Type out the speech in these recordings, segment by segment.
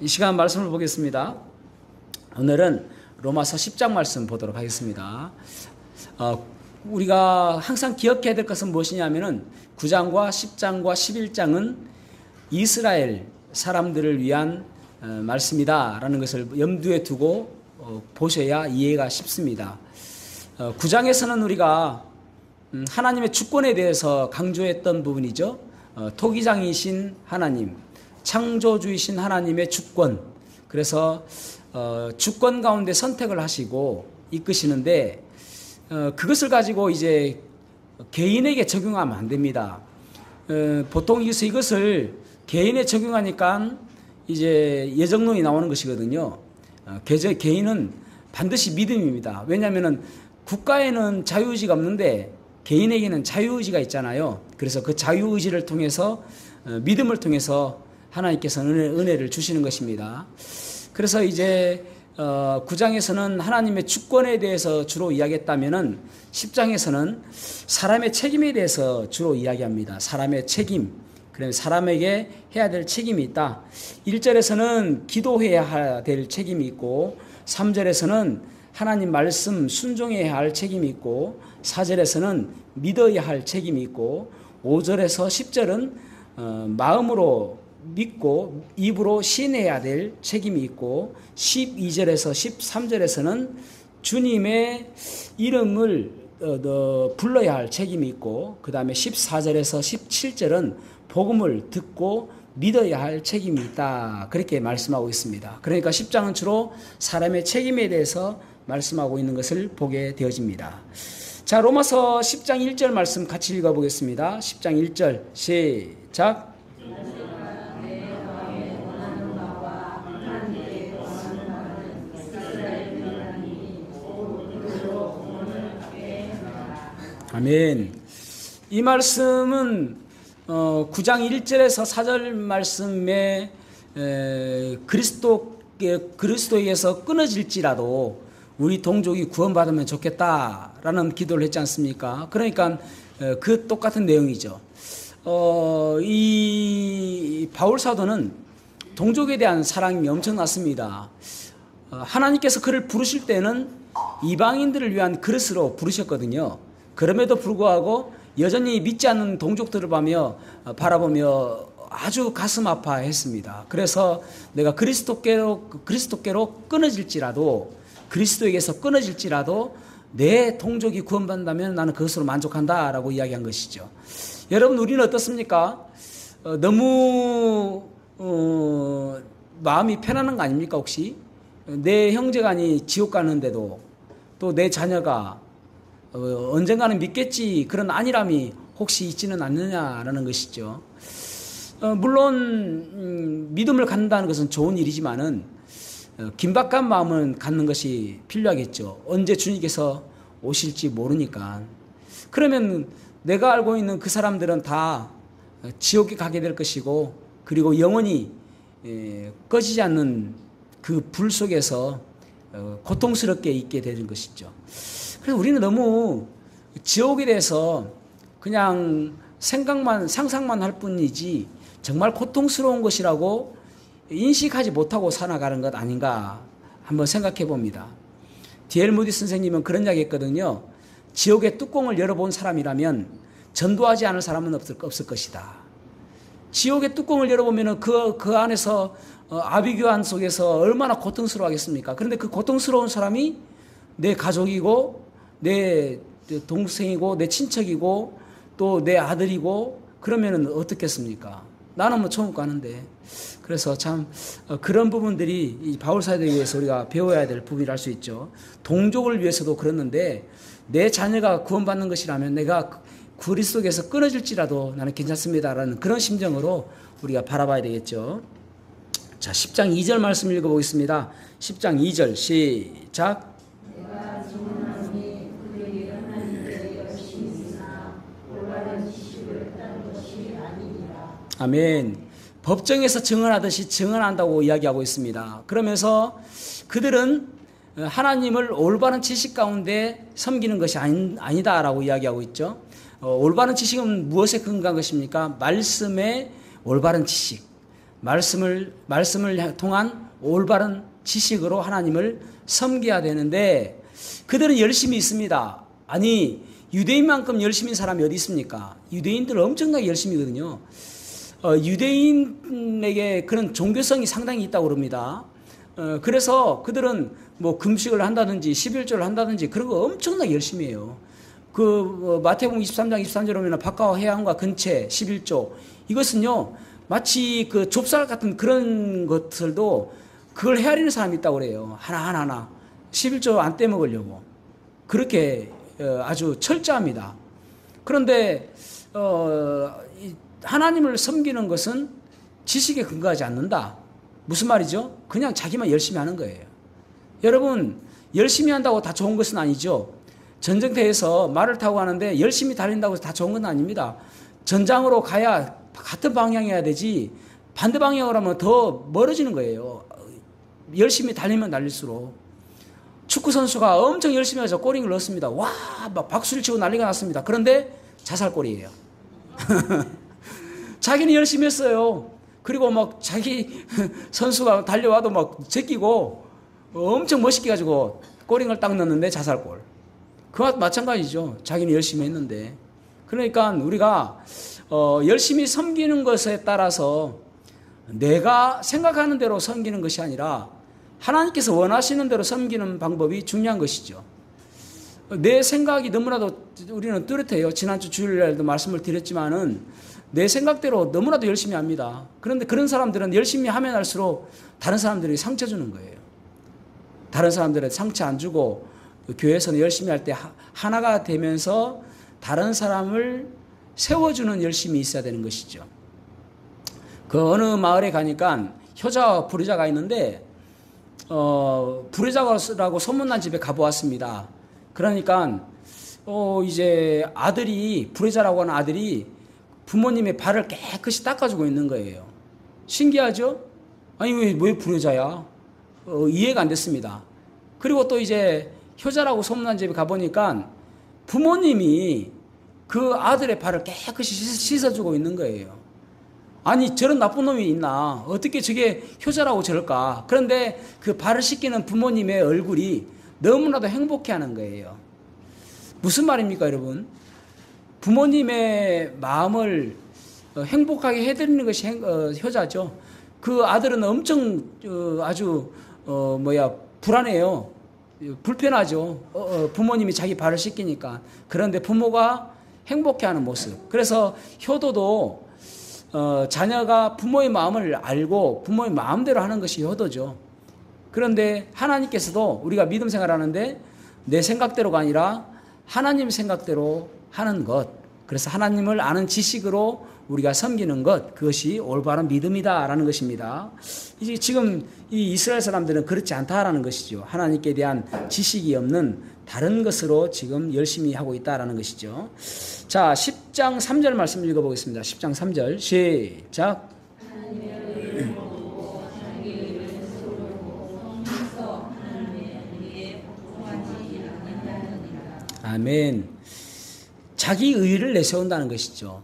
이 시간 말씀을 보겠습니다. 오늘은 로마서 10장 말씀 보도록 하겠습니다. 우리가 항상 기억해야 될 것은 무엇이냐면은 9장과 10장과 11장은 이스라엘 사람들을 위한 말씀이다라는 것을 염두에 두고 보셔야 이해가 쉽습니다. 9장에서는 우리가 하나님의 주권에 대해서 강조했던 부분이죠. 토기장이신 하나님, 창조주이신 하나님의 주권. 그래서 주권 가운데 선택을 하시고 이끄시는데 그것을 가지고 이제 개인에게 적용하면 안 됩니다. 보통 이것을 개인에 적용하니까 이제 예정론이 나오는 것이거든요. 개인은 반드시 믿음입니다. 왜냐하면 국가에는 자유의지가 없는데 개인에게는 자유의지가 있잖아요. 그래서 그 자유의지를 통해서 믿음을 통해서 하나님께서는 은혜를 주시는 것입니다. 그래서 이제 9장에서는 하나님의 주권에 대해서 주로 이야기했다면은 10장에서는 사람의 책임에 대해서 주로 이야기합니다. 사람의 책임. 그러면 사람에게 해야 될 책임이 있다. 1절에서는 기도해야 될 책임이 있고 3절에서는 하나님 말씀 순종해야 할 책임이 있고 4절에서는 믿어야 할 책임이 있고 5절에서 10절은 마음으로 믿고 입으로 시인해야 될 책임이 있고 12절에서 13절에서는 주님의 이름을 불러야 할 책임이 있고 그 다음에 14절에서 17절은 복음을 듣고 믿어야 할 책임이 있다. 그렇게 말씀하고 있습니다. 그러니까 10장은 주로 사람의 책임에 대해서 말씀하고 있는 것을 보게 되어집니다. 자, 로마서 10장 1절 말씀 같이 읽어보겠습니다. 10장 1절 시작. 아멘. 이 말씀은 9장 1절에서 4절 말씀에 그리스도에게서 끊어질지라도 우리 동족이 구원받으면 좋겠다라는 기도를 했지 않습니까? 그러니까 그 똑같은 내용이죠. 이 바울 사도는 동족에 대한 사랑이 엄청났습니다. 하나님께서 그를 부르실 때는 이방인들을 위한 그릇으로 부르셨거든요. 그럼에도 불구하고 여전히 믿지 않는 동족들을 바라보며 아주 가슴 아파했습니다. 그래서 내가 그리스도께로 끊어질지라도 그리스도에게서 끊어질지라도 내 동족이 구원받는다면 나는 그것으로 만족한다라고 이야기한 것이죠. 여러분 우리는 어떻습니까? 너무 마음이 편안한 거 아닙니까 혹시? 내 형제간이 지옥 가는데도 또 내 자녀가 언젠가는 믿겠지 그런 안일함이 혹시 있지는 않느냐라는 것이죠. 물론 믿음을 갖는다는 것은 좋은 일이지만은 긴박한 마음을 갖는 것이 필요하겠죠. 언제 주님께서 오실지 모르니까. 그러면 내가 알고 있는 그 사람들은 다 지옥에 가게 될 것이고 그리고 영원히 꺼지지 않는 그 불 속에서 고통스럽게 있게 되는 것이죠. 그래서 우리는 너무 지옥에 대해서 그냥 상상만 할 뿐이지 정말 고통스러운 것이라고 인식하지 못하고 살아가는 것 아닌가 한번 생각해 봅니다. D.L. 무디 선생님은 그런 이야기 했거든요. 지옥의 뚜껑을 열어본 사람이라면 전도하지 않을 사람은 없을 것이다. 지옥의 뚜껑을 열어보면 그 안에서 아비규환 속에서 얼마나 고통스러워 하겠습니까? 그런데 그 고통스러운 사람이 내 가족이고 내 동생이고 내 친척이고 또 내 아들이고 그러면은 어떻겠습니까? 나는 뭐 천국 가는데. 그래서 참 그런 부분들이 이 바울 사도에 의해서 우리가 배워야 될 부분이라 할 수 있죠. 동족을 위해서도 그렇는데 내 자녀가 구원받는 것이라면 내가 그리스도에게서 끊어질지라도 나는 괜찮습니다라는 그런 심정으로 우리가 바라봐야 되겠죠. 자, 10장 2절 말씀 읽어보겠습니다. 10장 2절 시작. 아멘. 법정에서 증언하듯이 증언한다고 이야기하고 있습니다. 그러면서 그들은 하나님을 올바른 지식 가운데 섬기는 것이 아니다라고 이야기하고 있죠. 올바른 지식은 무엇에 근거한 것입니까? 말씀의 올바른 지식. 말씀을 통한 올바른 지식으로 하나님을 섬겨야 되는데 그들은 열심히 있습니다. 아니 유대인만큼 열심히 사람이 어디 있습니까? 유대인들은 엄청나게 열심히거든요. 유대인에게 그런 종교성이 상당히 있다고 그럽니다. 그래서 그들은 뭐 금식을 한다든지 11조를 한다든지 그런 거 엄청나게 열심히 해요. 마태복음 23장 23절에 보면 바깥과 해안과 근처 11조 이것은요 마치 그 좁쌀 같은 그런 것들도 그걸 헤아리는 사람이 있다고 그래요. 하나하나 11조 안 떼먹으려고 그렇게 아주 철저합니다. 그런데 하나님을 섬기는 것은 지식에 근거하지 않는다. 무슨 말이죠? 그냥 자기만 열심히 하는 거예요. 여러분 열심히 한다고 다 좋은 것은 아니죠. 전쟁터에서 말을 타고 가는데 열심히 달린다고 해서 다 좋은 건 아닙니다. 전장으로 가야 같은 방향이어야 되지 반대 방향으로 하면 더 멀어지는 거예요. 열심히 달리면 달릴수록. 축구 선수가 엄청 열심히 해서 골을 넣었습니다. 와, 막 박수를 치고 난리가 났습니다. 그런데 자살골이에요. 자기는 열심히 했어요. 그리고 막 자기 선수가 달려와도 막 제끼고 엄청 멋있게 가지고 골을 딱 넣었는데 자살골. 그와 마찬가지죠. 자기는 열심히 했는데. 그러니까 우리가 열심히 섬기는 것에 따라서 내가 생각하는 대로 섬기는 것이 아니라 하나님께서 원하시는 대로 섬기는 방법이 중요한 것이죠. 내 생각이 너무나도 우리는 뚜렷해요. 지난주 주일날도 말씀을 드렸지만은 내 생각대로 너무나도 열심히 합니다. 그런데 그런 사람들은 열심히 하면 할수록 다른 사람들이 상처 주는 거예요. 다른 사람들은 상처 안 주고 교회에서는 열심히 할 때 하나가 되면서 다른 사람을 세워주는 열심이 있어야 되는 것이죠. 그 어느 마을에 가니까 효자와 불효자가 있는데 불효자라고 소문난 집에 가보았습니다. 그러니까 이제 아들이 불효자라고 하는 아들이 부모님의 발을 깨끗이 닦아주고 있는 거예요. 신기하죠? 아니 왜 불효자야? 이해가 안 됐습니다. 그리고 또 이제 효자라고 소문난 집에 가보니까 부모님이 그 아들의 발을 깨끗이 씻어주고 있는 거예요. 아니 저런 나쁜 놈이 있나? 어떻게 저게 효자라고 저럴까? 그런데 그 발을 씻기는 부모님의 얼굴이 너무나도 행복해하는 거예요. 무슨 말입니까 여러분? 부모님의 마음을 행복하게 해드리는 것이 효자죠. 그 아들은 엄청 아주 불안해요. 불편하죠. 부모님이 자기 발을 씻기니까. 그런데 부모가 행복해하는 모습. 그래서 효도도 자녀가 부모의 마음을 알고 부모의 마음대로 하는 것이 효도죠. 그런데 하나님께서도 우리가 믿음 생활하는데 내 생각대로가 아니라 하나님 생각대로 하는 것. 그래서 하나님을 아는 지식으로 우리가 섬기는 것. 그것이 올바른 믿음이다라는 것입니다. 이제 지금 이 이스라엘 사람들은 그렇지 않다라는 것이죠. 하나님께 대한 지식이 없는 다른 것으로 지금 열심히 하고 있다라는 것이죠. 자, 10장 3절 말씀 읽어보겠습니다. 10장 3절 시작. 아멘. 자기 의를 내세운다는 것이죠.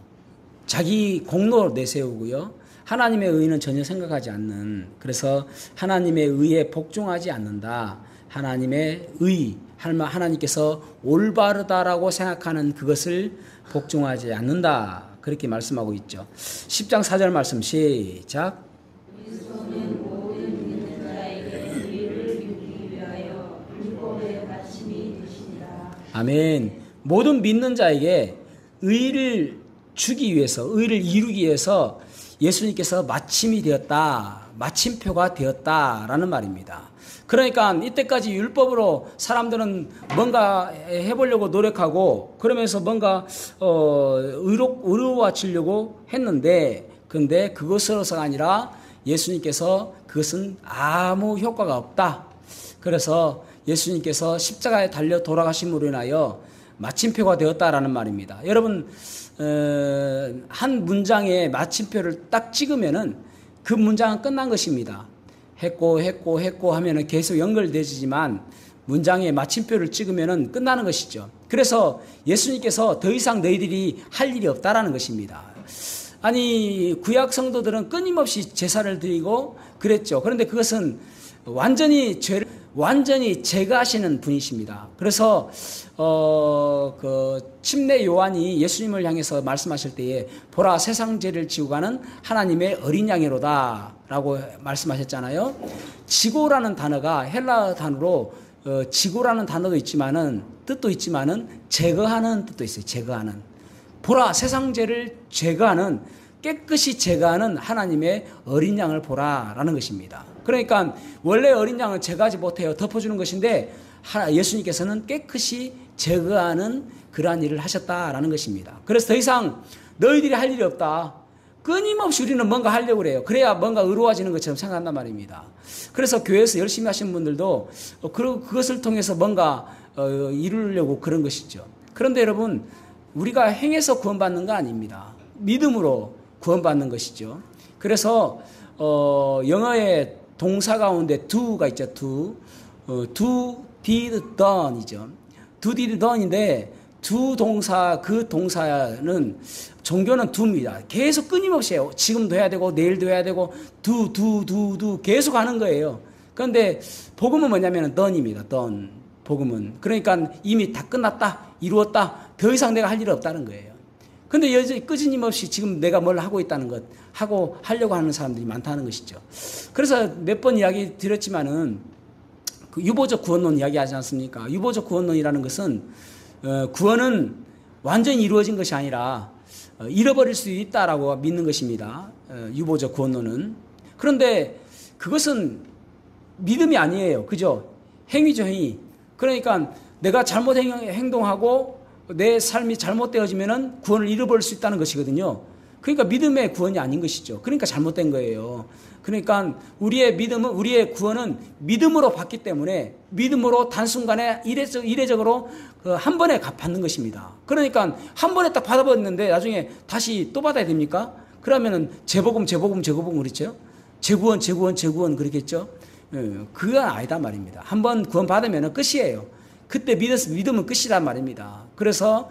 자기 공로를 내세우고요. 하나님의 의는 전혀 생각하지 않는, 그래서 하나님의 의에 복종하지 않는다. 하나님의 의, 하나님께서 올바르다라고 생각하는 그것을 복종하지 않는다. 그렇게 말씀하고 있죠. 10장 4절 말씀 시작. 아멘. 모든 믿는 자에게 의를 주기 위해서, 의를 이루기 위해서 예수님께서 마침이 되었다, 마침표가 되었다라는 말입니다. 그러니까 이때까지 율법으로 사람들은 뭔가 해보려고 노력하고 그러면서 뭔가 의로워지려고 했는데, 그런데 그것으로서가 아니라 예수님께서 그것은 아무 효과가 없다. 그래서 예수님께서 십자가에 달려 돌아가심으로 인하여 마침표가 되었다라는 말입니다. 여러분, 한 문장에 마침표를 딱 찍으면은 그 문장은 끝난 것입니다. 했고 하면은 계속 연결되지만 문장에 마침표를 찍으면은 끝나는 것이죠. 그래서 예수님께서 더 이상 너희들이 할 일이 없다라는 것입니다. 아니 구약 성도들은 끊임없이 제사를 드리고 그랬죠. 그런데 그것은 완전히 제거하시는 분이십니다. 그래서 그 침례 요한이 예수님을 향해서 말씀하실 때에 보라 세상 죄를 지고 가는 하나님의 어린 양이로다라고 말씀하셨잖아요. 지고라는 단어가 헬라어 단어로 지고라는 단어도 있지만은 뜻도 있지만은 제거하는 뜻도 있어요. 제거하는. 보라 세상 죄를 제거하는 깨끗이 제거하는 하나님의 어린 양을 보라라는 것입니다. 그러니까 원래 어린 양은 제거하지 못해요. 덮어주는 것인데 예수님께서는 깨끗이 제거하는 그러한 일을 하셨다라는 것입니다. 그래서 더 이상 너희들이 할 일이 없다. 끊임없이 우리는 뭔가 하려고 그래요. 그래야 뭔가 의로워지는 것처럼 생각한단 말입니다. 그래서 교회에서 열심히 하시는 분들도 그것을 통해서 뭔가 이루려고 그런 것이죠. 그런데 여러분 우리가 행해서 구원받는 거 아닙니다. 믿음으로 구원받는 것이죠. 그래서 영어의 동사 가운데 do가 있죠. do, did, done이죠. do, did, done인데 두 동사 그 동사는 종교는 do입니다. 계속 끊임없이 해요. 지금도 해야 되고 내일도 해야 되고 do 계속 하는 거예요. 그런데 복음은 뭐냐면 done입니다. done. 복음은 그러니까 이미 다 끝났다, 이루었다, 더 이상 내가 할 일이 없다는 거예요. 근데 여전히 끊임없이 지금 내가 뭘 하고 있다는 것, 하려고 하는 사람들이 많다는 것이죠. 그래서 몇 번 이야기 드렸지만은, 그 유보적 구원론 이야기 하지 않습니까? 유보적 구원론이라는 것은, 구원은 완전히 이루어진 것이 아니라, 잃어버릴 수 있다라고 믿는 것입니다. 유보적 구원론은. 그런데 그것은 믿음이 아니에요. 그죠? 행위죠, 행위. 그러니까 내가 잘못 행동하고, 내 삶이 잘못되어지면은 구원을 잃어버릴 수 있다는 것이거든요. 그러니까 믿음의 구원이 아닌 것이죠. 그러니까 잘못된 거예요. 그러니까 우리의 구원은 믿음으로 받기 때문에 믿음으로 단순간에 이례적으로 한 번에 받는 것입니다. 그러니까 한 번에 딱 받아버렸는데 나중에 다시 또 받아야 됩니까? 그러면은 재복음 그렇죠? 재구원 그렇겠죠? 그건 아니다 말입니다. 한 번 구원 받으면 끝이에요. 그때 믿으면 끝이란 말입니다. 그래서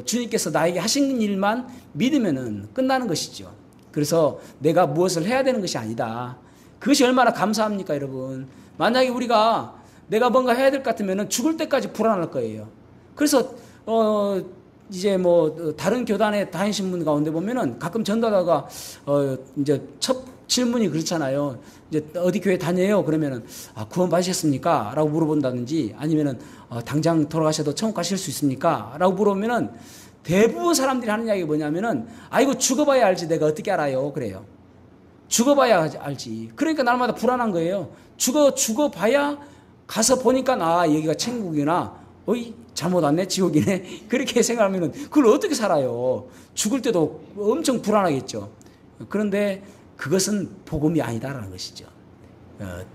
주님께서 나에게 하신 일만 믿으면은 끝나는 것이죠. 그래서 내가 무엇을 해야 되는 것이 아니다. 그것이 얼마나 감사합니까, 여러분? 만약에 내가 뭔가 해야 될 것 같으면은 죽을 때까지 불안할 거예요. 그래서 이제 다른 교단에 다니신 분 가운데 보면은 가끔 전도하다가 이제 첫 질문이 그렇잖아요. 이제 어디 교회 다녀요? 그러면은 구원 받으셨습니까? 라고 물어본다든지 아니면은 당장 돌아가셔도 천국 가실 수 있습니까? 라고 물어보면은 대부분 사람들이 하는 이야기가 뭐냐면은 이거 죽어봐야 알지 내가 어떻게 알아요? 그래요. 죽어봐야 알지. 그러니까 날마다 불안한 거예요. 죽어봐야 가서 보니까 여기가 천국이나 잘못 왔네 지옥이네 그렇게 생각하면은 그걸 어떻게 살아요? 죽을 때도 엄청 불안하겠죠. 그런데 그것은 복음이 아니다라는 것이죠.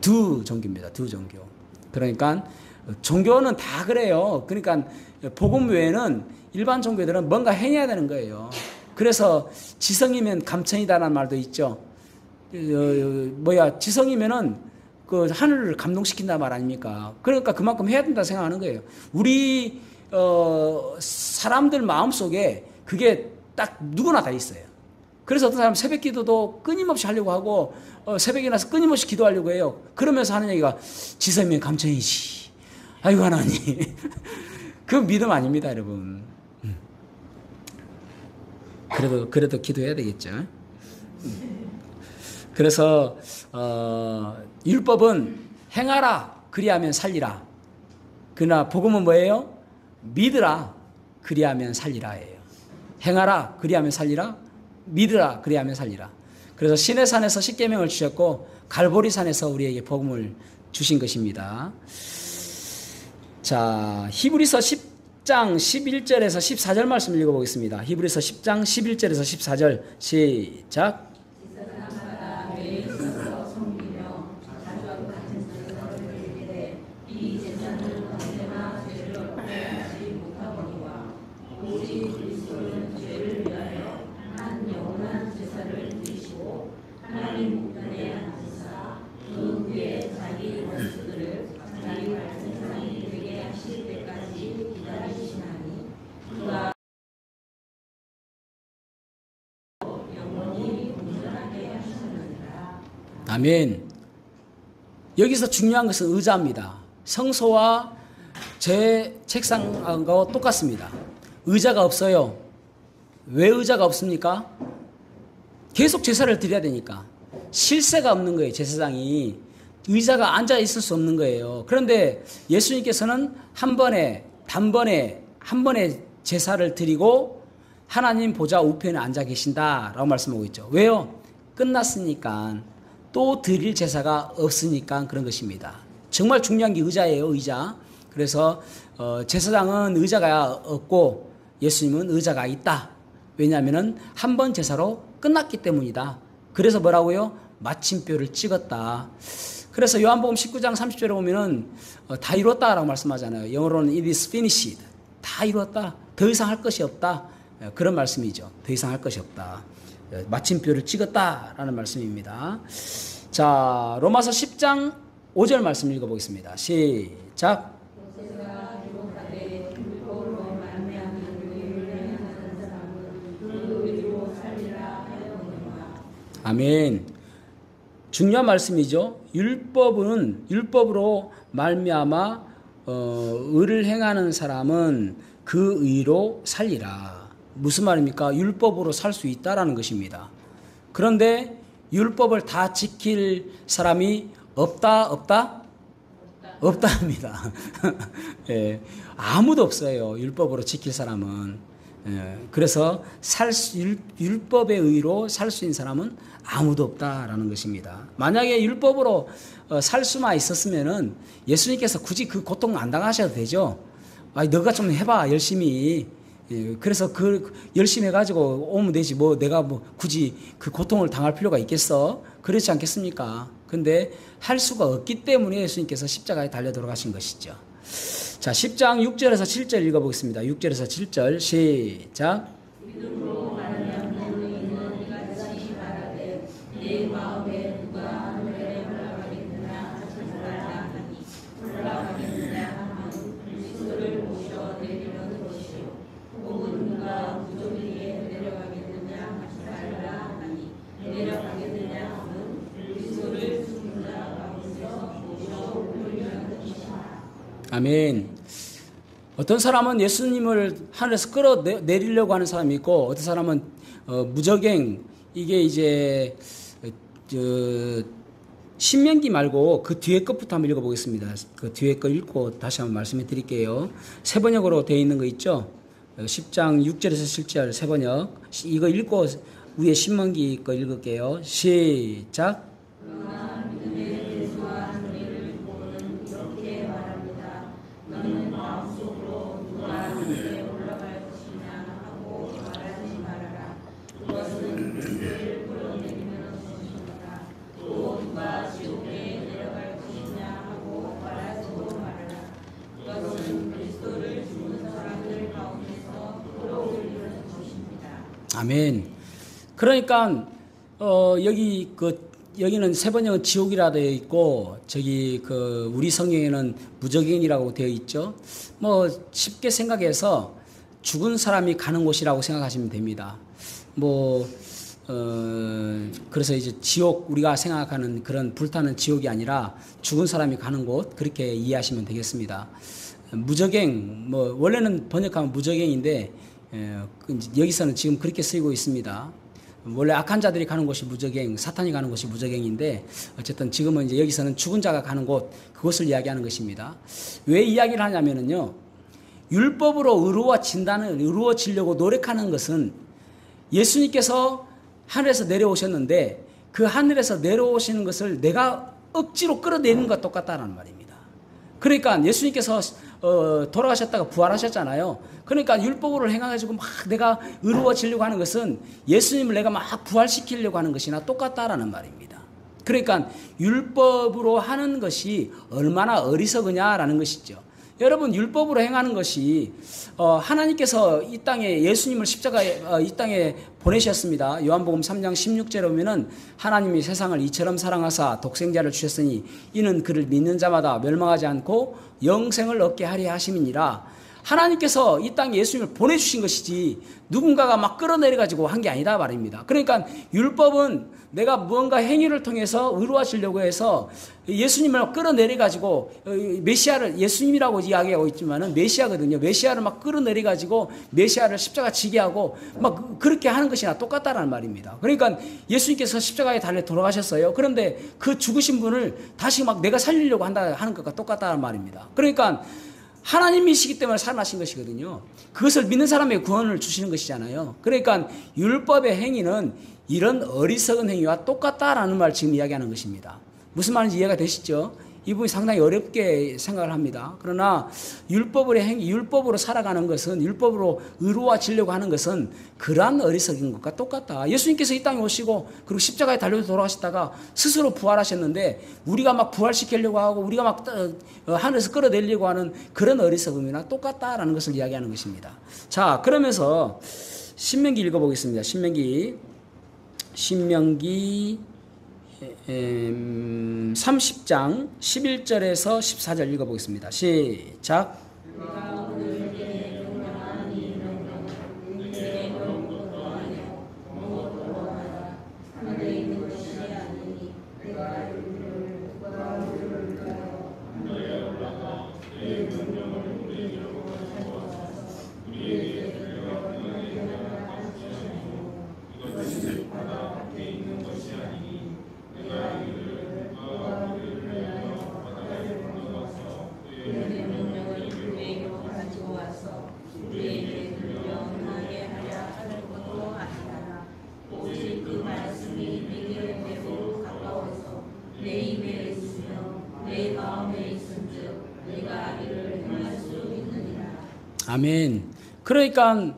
두 종교입니다. 두 종교. 그러니까 종교는 다 그래요. 그러니까 복음 외에는 일반 종교들은 뭔가 행해야 되는 거예요. 그래서 지성이면 감천이다라는 말도 있죠. 지성이면은 그 하늘을 감동시킨다 말 아닙니까? 그러니까 그만큼 해야 된다 생각하는 거예요. 우리 사람들 마음속에 그게 딱 누구나 다 있어요. 그래서 어떤 사람은 새벽 기도도 끊임없이 하려고 하고 새벽에 나서 끊임없이 기도하려고 해요. 그러면서 하는 얘기가 지성이면 감천이지. 아이고 하나님. 그건 믿음 아닙니다, 여러분. 그래도 기도해야 되겠죠. 그래서 율법은 행하라 그리하면 살리라. 그러나 복음은 뭐예요? 믿으라 그리하면 살리라예요. 행하라 그리하면 살리라. 믿으라 그리하면 살리라. 그래서 시내산에서 십계명을 주셨고 갈보리산에서 우리에게 복음을 주신 것입니다. 자, 히브리서 10장 11절에서 14절 말씀을 읽어보겠습니다. 히브리서 10장 11절에서 14절 시작. 아멘. 여기서 중요한 것은 의자입니다. 성소와 제 책상과 똑같습니다. 의자가 없어요. 왜 의자가 없습니까? 계속 제사를 드려야 되니까. 실세가 없는 거예요, 제사장이. 의자가 앉아 있을 수 없는 거예요. 그런데 예수님께서는 단번에 한 번에 제사를 드리고 하나님 보좌 우편에 앉아 계신다라고 말씀하고 있죠. 왜요? 끝났으니까. 또 드릴 제사가 없으니까 그런 것입니다. 정말 중요한 게 의자예요, 의자. 그래서 제사장은 의자가 없고 예수님은 의자가 있다. 왜냐하면 한 번 제사로 끝났기 때문이다. 그래서 뭐라고요? 마침표를 찍었다. 그래서 요한복음 19장 30절에 보면은 다 이뤘다라고 말씀하잖아요. 영어로는 it is finished. 다 이뤘다. 더 이상 할 것이 없다. 그런 말씀이죠. 더 이상 할 것이 없다. 마침표를 찍었다라는 말씀입니다. 자, 로마서 10장 5절 말씀 읽어보겠습니다. 시작. 아멘. 중요한 말씀이죠. 율법으로 말미암아 의를 행하는 사람은 그 의로 살리라. 무슨 말입니까? 율법으로 살 수 있다라는 것입니다. 그런데 율법을 다 지킬 사람이 없다 합니다. 예, 아무도 없어요. 율법으로 지킬 사람은. 예, 그래서 율법의 의로 살 수 있는 사람은 아무도 없다라는 것입니다. 만약에 율법으로 살 수만 있었으면은 예수님께서 굳이 그 고통 안 당하셔도 되죠. 너가 좀 해봐 열심히. 예, 그래서 열심히 해가지고 오면 되지. 내가 굳이 그 고통을 당할 필요가 있겠어? 그렇지 않겠습니까? 근데 할 수가 없기 때문에 예수님께서 십자가에 달려 돌아가신 것이죠. 자, 10장 6절에서 7절 읽어보겠습니다. 6절에서 7절 시작. 아멘. 어떤 사람은 예수님을 하늘에서 끌어내리려고 하는 사람이 있고, 어떤 사람은 무적행, 이게 이제 신명기 말고 그 뒤에 것부터 한번 읽어보겠습니다. 그 뒤에 거 읽고 다시 한번 말씀해 드릴게요. 세번역으로 되어 있는 거 있죠? 10장 6절에서 7절 세번역. 이거 읽고 위에 신명기 거 읽을게요. 시작. 아멘. 그러니까 여기는 세번역은 지옥이라 되어 있고 우리 성경에는 무적행이라고 되어 있죠. 쉽게 생각해서 죽은 사람이 가는 곳이라고 생각하시면 됩니다. 그래서 이제 지옥, 우리가 생각하는 그런 불타는 지옥이 아니라 죽은 사람이 가는 곳, 그렇게 이해하시면 되겠습니다. 무적행, 원래는 번역하면 무적행인데 여기서는 지금 그렇게 쓰이고 있습니다. 원래 악한 자들이 가는 곳이 무적행, 사탄이 가는 곳이 무적행인데 어쨌든 지금은 이제 여기서는 죽은 자가 가는 곳, 그것을 이야기하는 것입니다. 왜 이야기를 하냐면은요, 율법으로 의로워지려고 노력하는 것은 예수님께서 하늘에서 내려오셨는데 그 하늘에서 내려오시는 것을 내가 억지로 끌어내리는 것과 똑같다는 말입니다. 그러니까 예수님께서 돌아가셨다가 부활하셨잖아요. 그러니까 율법으로 행해가지고 막 내가 의로워지려고 하는 것은 예수님을 내가 막 부활시키려고 하는 것이나 똑같다라는 말입니다. 그러니까 율법으로 하는 것이 얼마나 어리석으냐라는 것이죠. 여러분, 율법으로 행하는 것이 하나님께서 이 땅에 예수님을 십자가에 이 땅에 보내셨습니다. 요한복음 3장 16절에 보면은 하나님이 세상을 이처럼 사랑하사 독생자를 주셨으니 이는 그를 믿는 자마다 멸망하지 않고 영생을 얻게 하려 하심이니라. 하나님께서 이 땅에 예수님을 보내주신 것이지 누군가가 막 끌어내려가지고 한 게 아니다 말입니다. 그러니까 율법은 내가 무언가 행위를 통해서 의로워지려고 해서 예수님을 끌어내려가지고 메시아를 예수님이라고 이야기하고 있지만은 메시아거든요. 메시아를 막 끌어내려가지고 메시아를 십자가 지게 하고 막 그렇게 하는 것이나 똑같다라는 말입니다. 그러니까 예수님께서 십자가에 달려 돌아가셨어요. 그런데 그 죽으신 분을 다시 막 내가 살리려고 한다 하는 것과 똑같다는 말입니다. 그러니까 하나님이시기 때문에 살아나신 것이거든요. 그것을 믿는 사람에게 구원을 주시는 것이잖아요. 그러니까 율법의 행위는 이런 어리석은 행위와 똑같다라는 말을 지금 이야기하는 것입니다. 무슨 말인지 이해가 되시죠? 이 부분이 상당히 어렵게 생각을 합니다. 그러나 율법으로 살아가는 것은, 율법으로 의로워지려고 하는 것은 그러한 어리석인 것과 똑같다. 예수님께서 이 땅에 오시고 그리고 십자가에 달려 돌아가시다가 스스로 부활하셨는데 우리가 막 부활시키려고 하고 우리가 막 하늘에서 끌어내리려고 하는 그런 어리석음이나 똑같다라는 것을 이야기하는 것입니다. 자, 그러면서 신명기 읽어보겠습니다. 신명기 30장 11절에서 14절 읽어보겠습니다. 시작. 아멘. 그러니까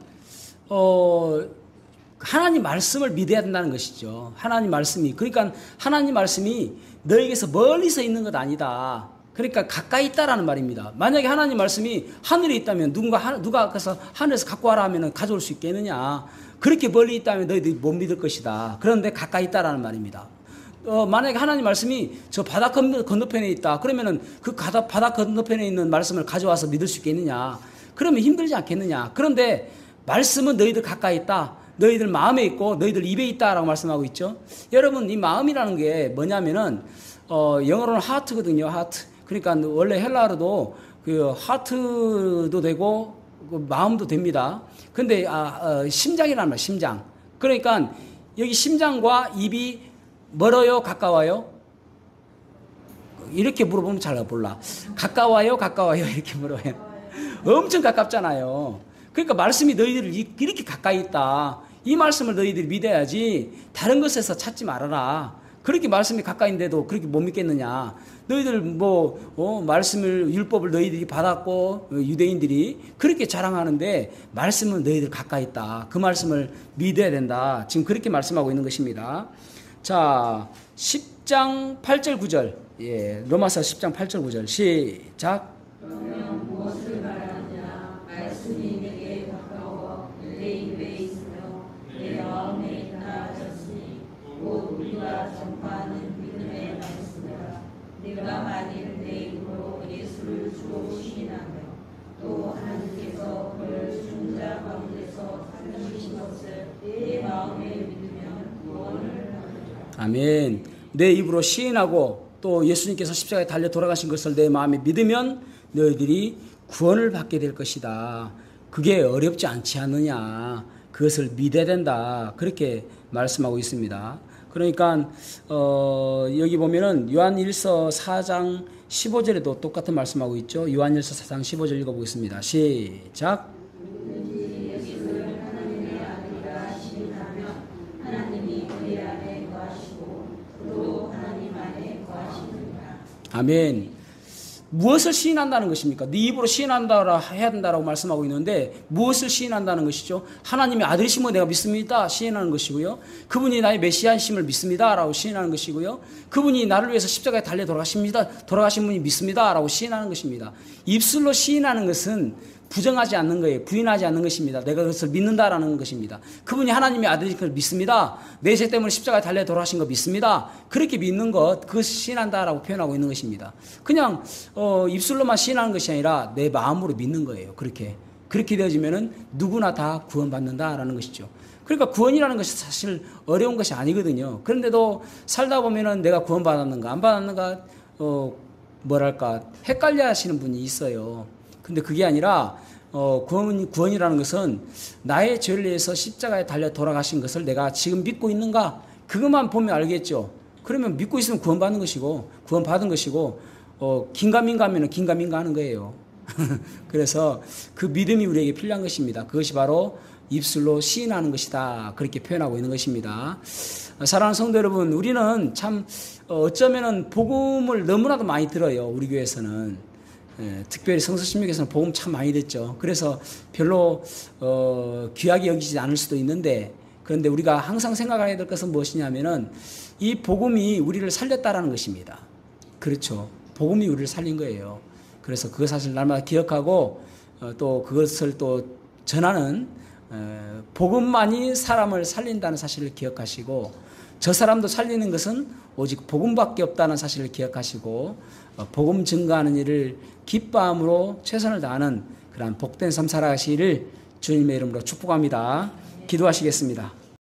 하나님 말씀을 믿어야 된다는 것이죠. 하나님 말씀이. 그러니까 하나님 말씀이 너에게서 멀리서 있는 것 아니다. 그러니까 가까이 있다라는 말입니다. 만약에 하나님 말씀이 하늘에 있다면 누가 가서 하늘에서 갖고 와라 하면 가져올 수 있겠느냐. 그렇게 멀리 있다면 너희들이 못 믿을 것이다. 그런데 가까이 있다라는 말입니다. 만약에 하나님 말씀이 저 바다 건너편에 있다. 그러면은 그 바다 건너편에 있는 말씀을 가져와서 믿을 수 있겠느냐. 그러면 힘들지 않겠느냐. 그런데 말씀은 너희들 가까이 있다. 너희들 마음에 있고 너희들 입에 있다라고 말씀하고 있죠. 여러분, 이 마음이라는 게 뭐냐면은 영어로는 하트거든요. 하트. 그러니까 원래 헬라어로도 그 하트도 되고 그 마음도 됩니다. 근데 심장이라는 말, 심장. 그러니까 여기 심장과 입이 멀어요, 가까워요? 이렇게 물어보면 잘 몰라. 가까워요, 가까워요 이렇게 물어봐요. 엄청 가깝잖아요. 그러니까 말씀이 너희들을 이렇게 가까이 있다. 이 말씀을 너희들이 믿어야지 다른 것에서 찾지 말아라. 그렇게 말씀이 가까이인데도 그렇게 못 믿겠느냐. 너희들 말씀을 율법을 너희들이 받았고 유대인들이 그렇게 자랑하는데 말씀은 너희들 가까이 있다. 그 말씀을 믿어야 된다. 지금 그렇게 말씀하고 있는 것입니다. 자, 10장 8절 9절. 예, 로마서 10장 8절 9절. 시작. 그러면 무엇을 말하느냐. 말씀이 내게 가까워 내 입에 있으며 내 마음에 있다 하셨으니 곧 우리가 전파하는 믿음의 말씀이라. 네가 만일 내 입으로 예수를 주로 시인하며 또 하나님께서 그를 죽은 자 가운데서 살리신 것을 내 마음에 믿으면 구원을 받으리라. 아멘. 내 입으로 시인하고 또 예수님께서 십자가에 달려 돌아가신 것을 내 마음에 믿으면 너희들이 구원을 받게 될 것이다. 그게 어렵지 않지 않느냐. 그것을 믿어야 된다. 그렇게 말씀하고 있습니다. 그러니까 여기 보면은 요한일서 4장 15절에도 똑같은 말씀하고 있죠. 요한일서 4장 15절 읽어보겠습니다. 시작. 아멘. 무엇을 시인한다는 것입니까? 네 입으로 시인한다라 해야 된다라고 말씀하고 있는데 무엇을 시인한다는 것이죠? 하나님의 아들이심을 내가 믿습니다. 시인하는 것이고요. 그분이 나의 메시아이심을 믿습니다라고 시인하는 것이고요. 그분이 나를 위해서 십자가에 달려 돌아가신 분이 믿습니다라고 시인하는 것입니다. 입술로 시인하는 것은 부정하지 않는 거예요. 부인하지 않는 것입니다. 내가 그것을 믿는다라는 것입니다. 그분이 하나님의 아들인 걸 믿습니다. 내 죄 때문에 십자가에 달려 돌아가신 거 믿습니다. 그렇게 믿는 것, 그것을 시인한다라고 표현하고 있는 것입니다. 그냥 입술로만 시인하는 것이 아니라 내 마음으로 믿는 거예요. 그렇게 되어지면은 누구나 다 구원받는다라는 것이죠. 그러니까 구원이라는 것이 사실 어려운 것이 아니거든요. 그런데도 살다 보면은 내가 구원받았는가 안 받았는가 헷갈려 하시는 분이 있어요. 근데 그게 아니라 구원이라는 것은 나의 죄를 위해서 십자가에 달려 돌아가신 것을 내가 지금 믿고 있는가, 그것만 보면 알겠죠. 그러면 믿고 있으면 구원받는 것이고, 구원받은 것이고, 긴가민가 하면 긴가민가 하는 거예요. 그래서 그 믿음이 우리에게 필요한 것입니다. 그것이 바로 입술로 시인하는 것이다, 그렇게 표현하고 있는 것입니다. 사랑하는 성도 여러분, 우리는 참 어쩌면은 복음을 너무나도 많이 들어요. 우리 교회에서는. 특별히 성서신명에서는 복음 참 많이 듣죠. 그래서 별로 귀하게 여기지 않을 수도 있는데, 그런데 우리가 항상 생각해야 될 것은 무엇이냐면은 이 복음이 우리를 살렸다라는 것입니다. 그렇죠. 복음이 우리를 살린 거예요. 그래서 그것 사실 날마다 기억하고 또 그것을 또 전하는 복음만이 사람을 살린다는 사실을 기억하시고, 저 사람도 살리는 것은 오직 복음밖에 없다는 사실을 기억하시고, 복음 증거하는 일을 기뻐함으로 최선을 다하는 그러한 복된 삶 살아가시기를 주님의 이름으로 축복합니다. 기도하시겠습니다.